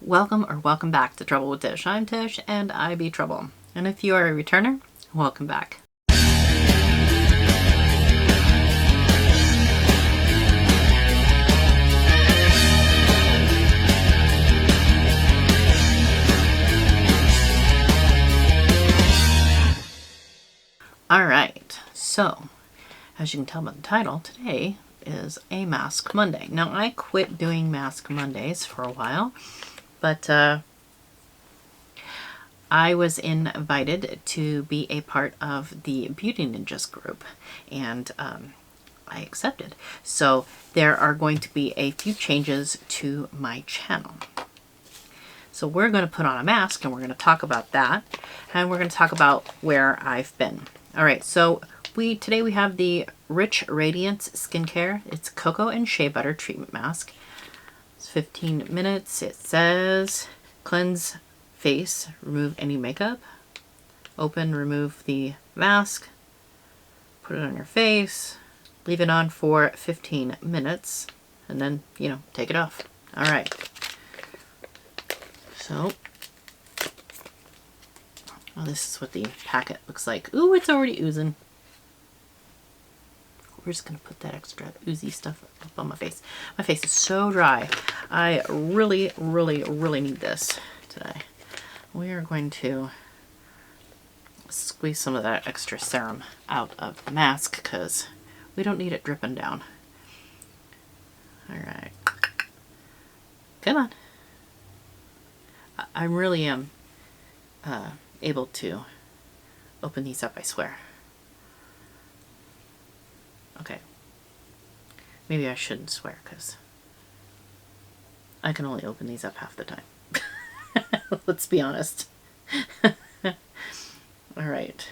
Welcome back to Trouble with Tish. I'm Tish and I be Trouble. And if you are a returner, welcome back. Alright, so as you can tell by the title, today is a Mask Monday. Now I quit doing Mask Mondays for a while, but I was invited to be a part of the Beauty Ninjas group, and I accepted. So there are going to be a few changes to my channel. So we're going to put on a mask and we're going to talk about that, and we're going to talk about where I've been. All right, so today we have the Rich Radiance Skincare. It's Cocoa and Shea Butter Treatment Mask. It's 15 minutes. It says cleanse face, remove any makeup, open, remove the mask, put it on your face, leave it on for 15 minutes, and then, take it off. All right. So, this is what the packet looks like. Ooh, it's already oozing. We're just going to put that extra oozy stuff up on my face. My face is so dry. I really, really, really need this today. We are going to squeeze some of that extra serum out of the mask because we don't need it dripping down. All right. Come on. I really am able to open these up, I swear. Okay. Maybe I shouldn't swear because I can only open these up half the time. Let's be honest. All right.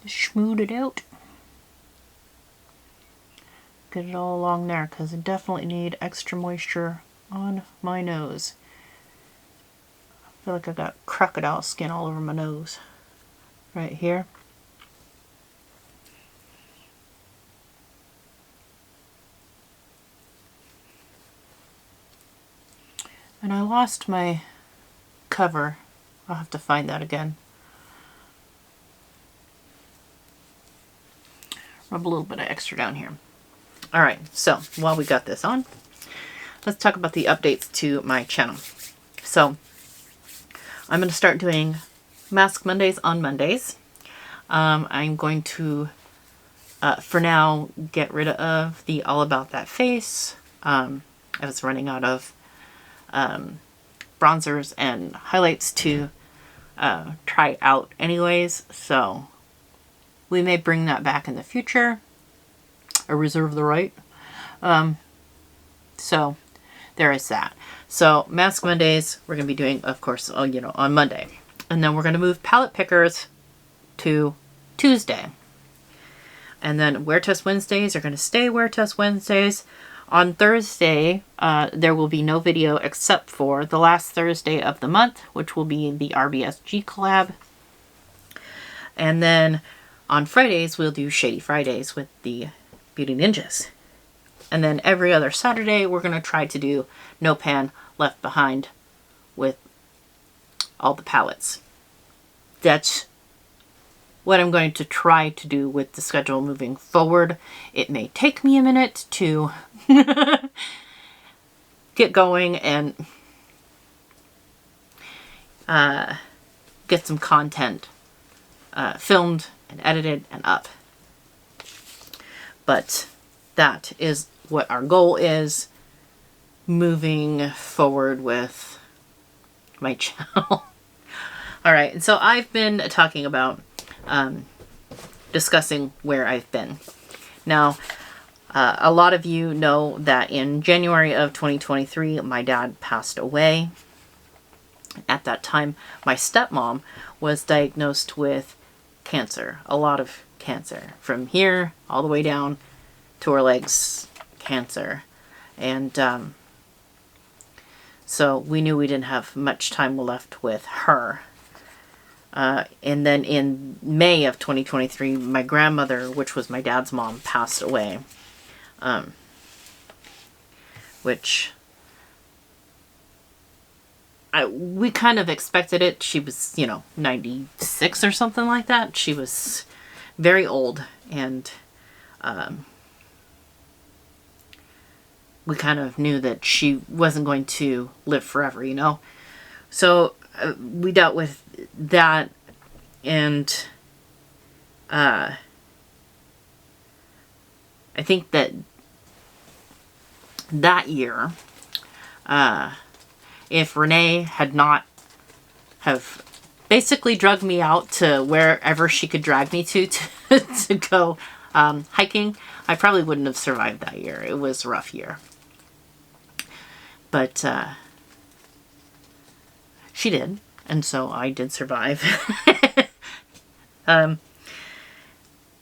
Just smooth it out. Get it all along there because I definitely need extra moisture on my nose. I feel like I got crocodile skin all over my nose. Right here. And I lost my cover. I'll have to find that again. Rub a little bit of extra down here. All right, so while we got this on, let's talk about the updates to my channel. So I'm going to start doing Mask Mondays on Mondays. I'm going to, for now, get rid of the All About That Face. I was running out of bronzers and highlights to try out anyways, so we may bring that back in the future. I reserve the right. So there is that. So Mask Mondays, we're going to be doing, of course, on Monday. And then we're going to move palette pickers to Tuesday. And then Wear Test Wednesdays are going to stay Wear Test Wednesdays. On Thursday, there will be no video except for the last Thursday of the month, which will be the RBSG collab. And then on Fridays, we'll do Shady Fridays with the Beauty Ninjas. And then every other Saturday, we're going to try to do No Pan Left Behind with all the palettes. That's what I'm going to try to do with the schedule moving forward. It may take me a minute to get going and get some content filmed and edited and up. But that is what our goal is moving forward with my channel. All right, and so I've been talking about discussing where I've been. Now, a lot of you know that in January of 2023, my dad passed away. At that time, my stepmom was diagnosed with cancer. A lot of cancer. From here all the way down to her legs, cancer. And so we knew we didn't have much time left with her. And then in May of 2023, my grandmother, which was my dad's mom, passed away. Which we kind of expected it. She was, 96 or something like that. She was very old, and we kind of knew that she wasn't going to live forever, So we dealt with that, and I think that year, if Renee had not have basically drugged me out to wherever she could drag me to go hiking, I probably wouldn't have survived that year. It was a rough year. But she did, and so I did survive.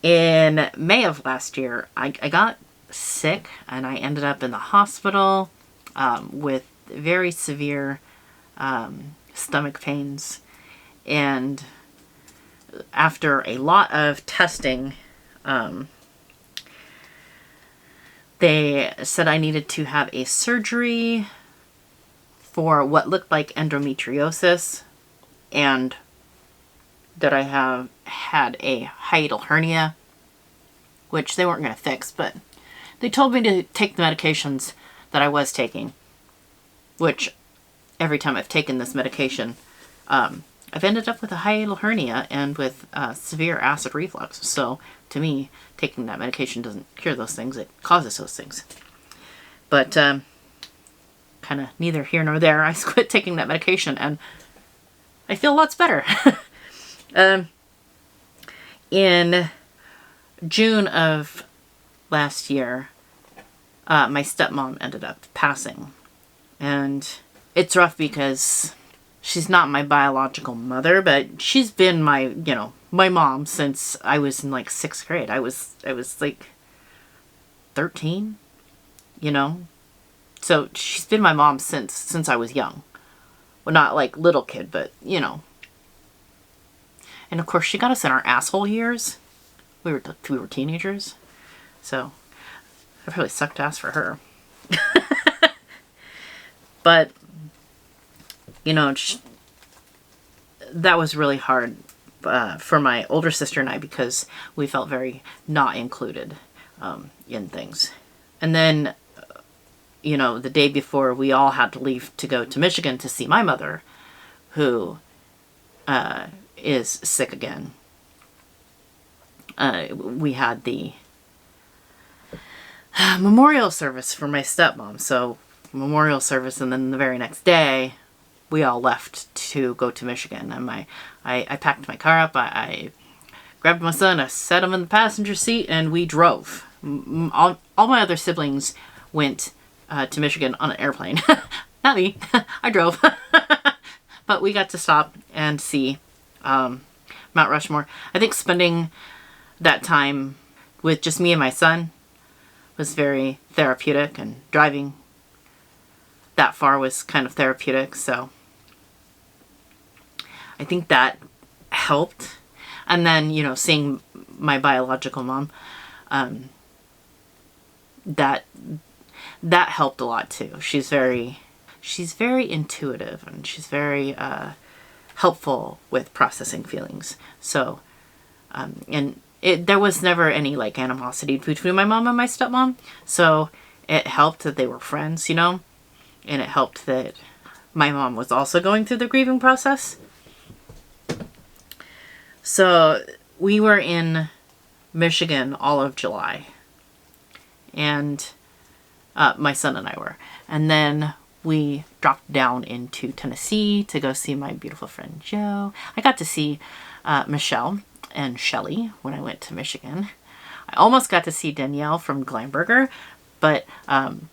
In May of last year, I got sick, and I ended up in the hospital with very severe stomach pains. And after a lot of testing, they said I needed to have a surgery for what looked like endometriosis, and that I have had a hiatal hernia, which they weren't going to fix, but they told me to take the medications that I was taking, which every time I've taken this medication, I've ended up with a hiatal hernia and with severe acid reflux. So to me, taking that medication doesn't cure those things, it causes those things. But kind of neither here nor there. I quit taking that medication and I feel lots better. In June of last year, my stepmom ended up passing. And it's rough because she's not my biological mother, but she's been my, my mom since I was in like 6th grade. I was like 13, So she's been my mom since I was young. Well, not like little kid, but, And of course, she got us in our asshole years. We were teenagers. So I probably sucked ass for her. But, that was really hard for my older sister and I because we felt very not included in things. And then, the day before, we all had to leave to go to Michigan to see my mother, who is sick again. We had the memorial service for my stepmom. So memorial service, and then the very next day we all left to go to Michigan. And I packed my car up, I grabbed my son, I set him in the passenger seat, and we drove. All my other siblings went to Michigan on an airplane. Not me. I drove. But we got to stop and see Mount Rushmore. I think spending that time with just me and my son was very therapeutic, and driving that far was kind of therapeutic, so I think that helped. And then, seeing my biological mom, that helped a lot too. She's very intuitive, and she's very helpful with processing feelings. So, and there was never any like animosity between my mom and my stepmom. So it helped that they were friends, and it helped that my mom was also going through the grieving process. So we were in Michigan all of July, and my son and I were. And then we dropped down into Tennessee to go see my beautiful friend Joe. I got to see Michelle and Shelly when I went to Michigan. I almost got to see Danielle from Glamberger, but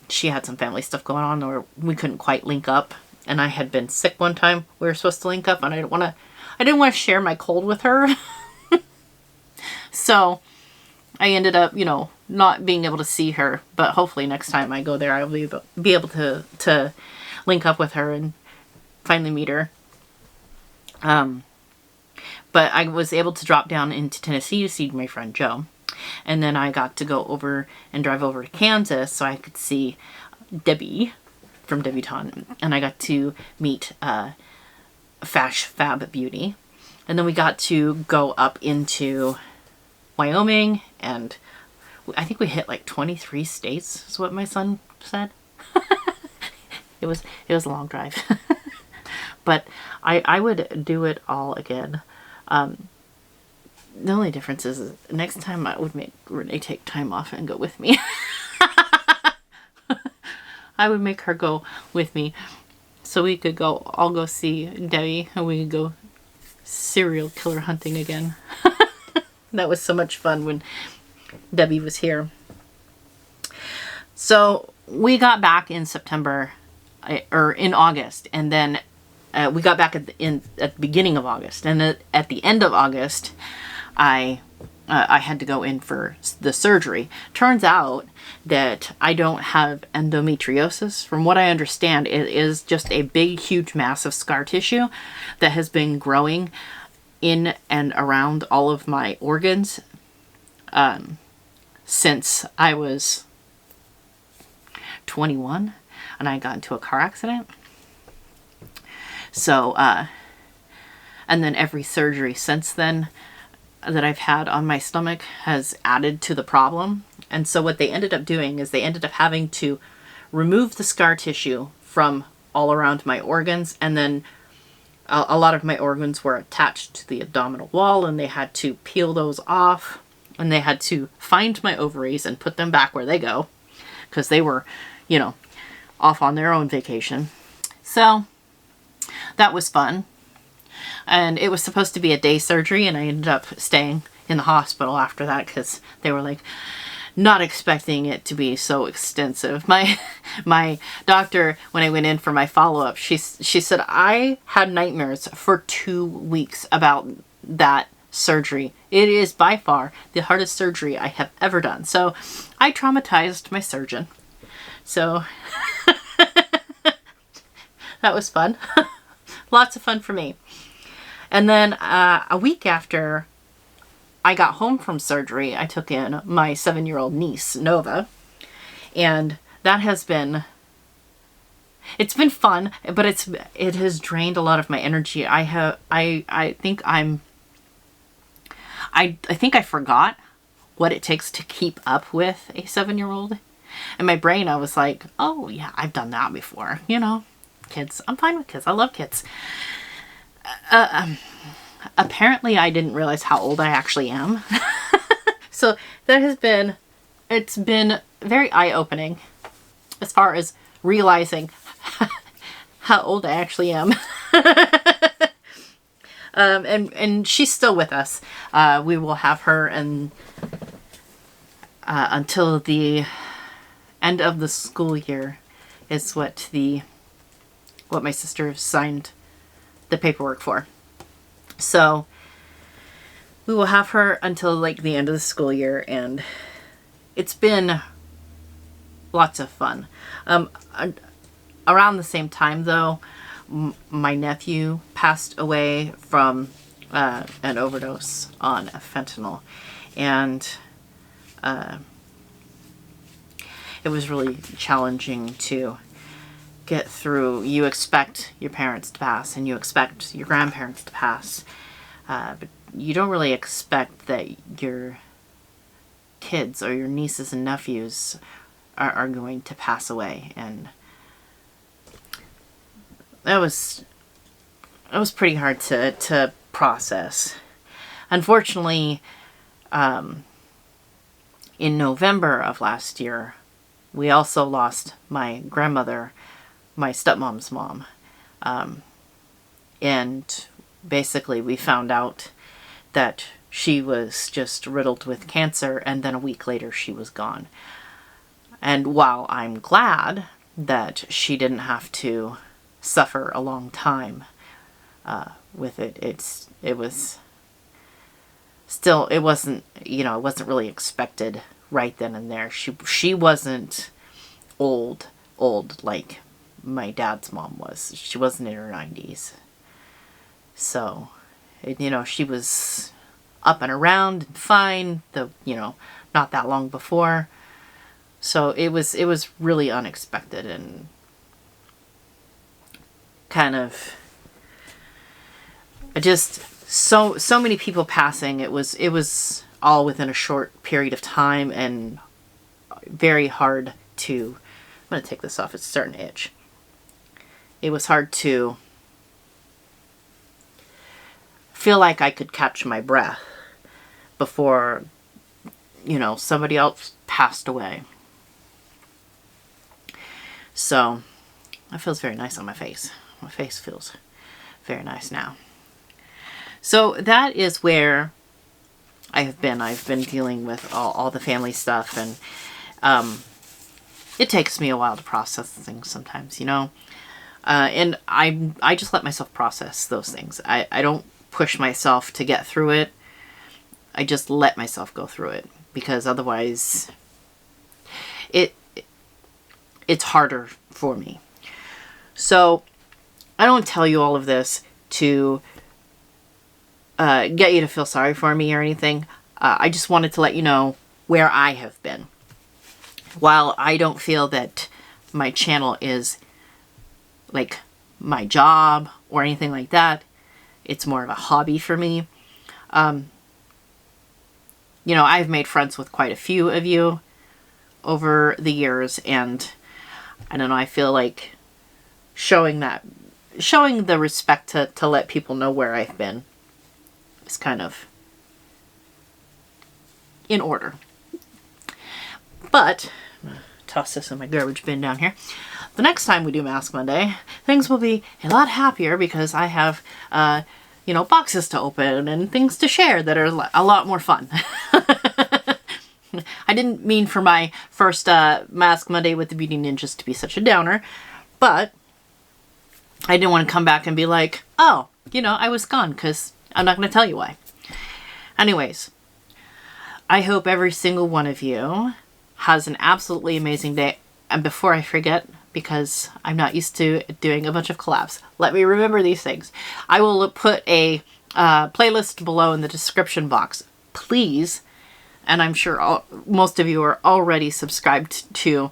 she had some family stuff going on where we couldn't quite link up. And I had been sick one time. We were supposed to link up, and I didn't want to share my cold with her. So I ended up, not being able to see her, but hopefully next time I go there, I'll be able to link up with her and finally meet her. But I was able to drop down into Tennessee to see my friend Joe. And then I got to go over and drive over to Kansas so I could see Debbie from Debutante. And I got to meet Fash Fab Beauty. And then we got to go up into Wyoming, and I think we hit like 23 states is what my son said. It was a long drive. But I would do it all again. The only difference is next time I would make Renee take time off and go with me. I would make her go with me so we could all go see Debbie, and we could go serial killer hunting again. That was so much fun when Debbie was here. So we got back in September, or in August, and then we got back at the beginning of August, and at the end of August, I had to go in for the surgery. Turns out that I don't have endometriosis. From what I understand, it is just a big, huge mass of scar tissue that has been growing in and around all of my organs since I was 21 and I got into a car accident. So, and then every surgery since then that I've had on my stomach has added to the problem. And so what they ended up doing is they ended up having to remove the scar tissue from all around my organs, and then a lot of my organs were attached to the abdominal wall, and they had to peel those off, and they had to find my ovaries and put them back where they go, because they were, off on their own vacation. So that was fun. And it was supposed to be a day surgery, and I ended up staying in the hospital after that because they were like not expecting it to be so extensive. My doctor, when I went in for my follow-up, she said I had nightmares for 2 weeks about that surgery. It is by far the hardest surgery I have ever done. So I traumatized my surgeon. So that was fun. Lots of fun for me. And then a week after I got home from surgery, I took in my 7-year-old niece, Nova. And that has been, it's been fun, but it has drained a lot of my energy. I think I forgot what it takes to keep up with a 7-year-old. In my brain, I was like, oh yeah, I've done that before. Kids. I'm fine with kids. I love kids. Apparently I didn't realize how old I actually am. So it's been very eye-opening as far as realizing how old I actually am. And she's still with us. We will have her until the end of the school year is what my sister signed the paperwork for. So we will have her until like the end of the school year, and it's been lots of fun. Around the same time though, my nephew passed away from an overdose on fentanyl, and it was really challenging to get through. You expect your parents to pass, and you expect your grandparents to pass, but you don't really expect that your kids or your nieces and nephews are going to pass away. And that was pretty hard to process. Unfortunately, in November of last year, we also lost my grandmother, my stepmom's mom. And basically we found out that she was just riddled with cancer, and then a week later she was gone. And while I'm glad that she didn't have to suffer a long time with it, it was still, it wasn't, you know, it wasn't really expected right then and there. She wasn't old like my dad's mom was. She wasn't in her 90s. So, you know, she was up and around and fine, you know, not that long before. So it was really unexpected and kind of just so many people passing. It was all within a short period of time and very hard to, I'm going to take this off, it's starting to itch. It was hard to feel like I could catch my breath before, you know, somebody else passed away. So that feels very nice on my face. My face feels very nice now. So that is where I have been. I've been dealing with all the family stuff, and it takes me a while to process things sometimes, you know. And I just let myself process those things. I don't push myself to get through it. I just let myself go through it, because otherwise it's harder for me. So I don't tell you all of this to get you to feel sorry for me or anything. I just wanted to let you know where I have been. While I don't feel that my channel is like my job or anything like that, it's more of a hobby for me. You know, I've made friends with quite a few of you over the years, and I don't know, I feel like showing the respect to let people know where I've been is kind of in order. But I'm gonna toss this in my garbage bin down here. The next time we do Mask Monday, things will be a lot happier because I have you know, boxes to open and things to share that are a lot more fun. I didn't mean for my first Mask Monday with the Beauty Ninjas to be such a downer, but I didn't want to come back and be like, oh, you know, I was gone, because I'm not going to tell you why. Anyways, I hope every single one of you has an absolutely amazing day. And before I forget, because I'm not used to doing a bunch of collabs, let me remember these things. I will put a playlist below in the description box. Please, and I'm sure most of you are already subscribed to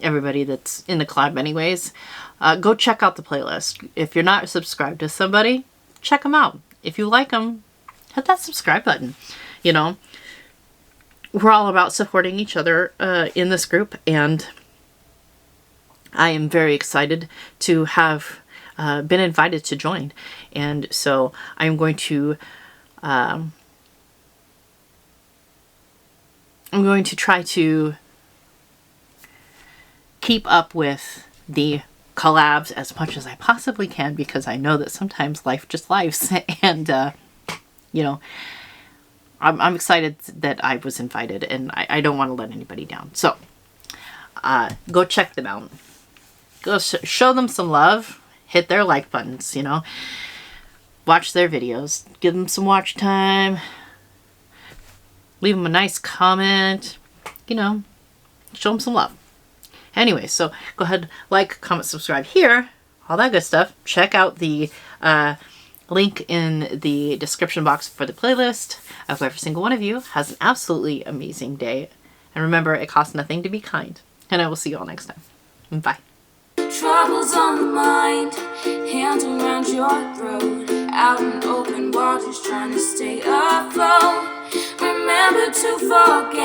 everybody that's in the collab anyways. Go check out the playlist. If you're not subscribed to somebody, check them out. If you like them, hit that subscribe button. You know, we're all about supporting each other in this group, and I am very excited to have been invited to join. And so I'm going to try to keep up with the collabs as much as I possibly can, because I know that sometimes life just lives, and you know, I'm excited that I was invited, and I don't want to let anybody down. So go check them out. Go show them some love. Hit their like buttons, you know. Watch their videos. Give them some watch time. Leave them a nice comment. You know, show them some love. Anyway, so go ahead, like, comment, subscribe here. All that good stuff. Check out the link in the description box for the playlist. I hope every single one of you has an absolutely amazing day. And remember, it costs nothing to be kind. And I will see you all next time. Bye. Troubles on the mind, hands around your throat, out in open waters trying to stay afloat. Remember to forget.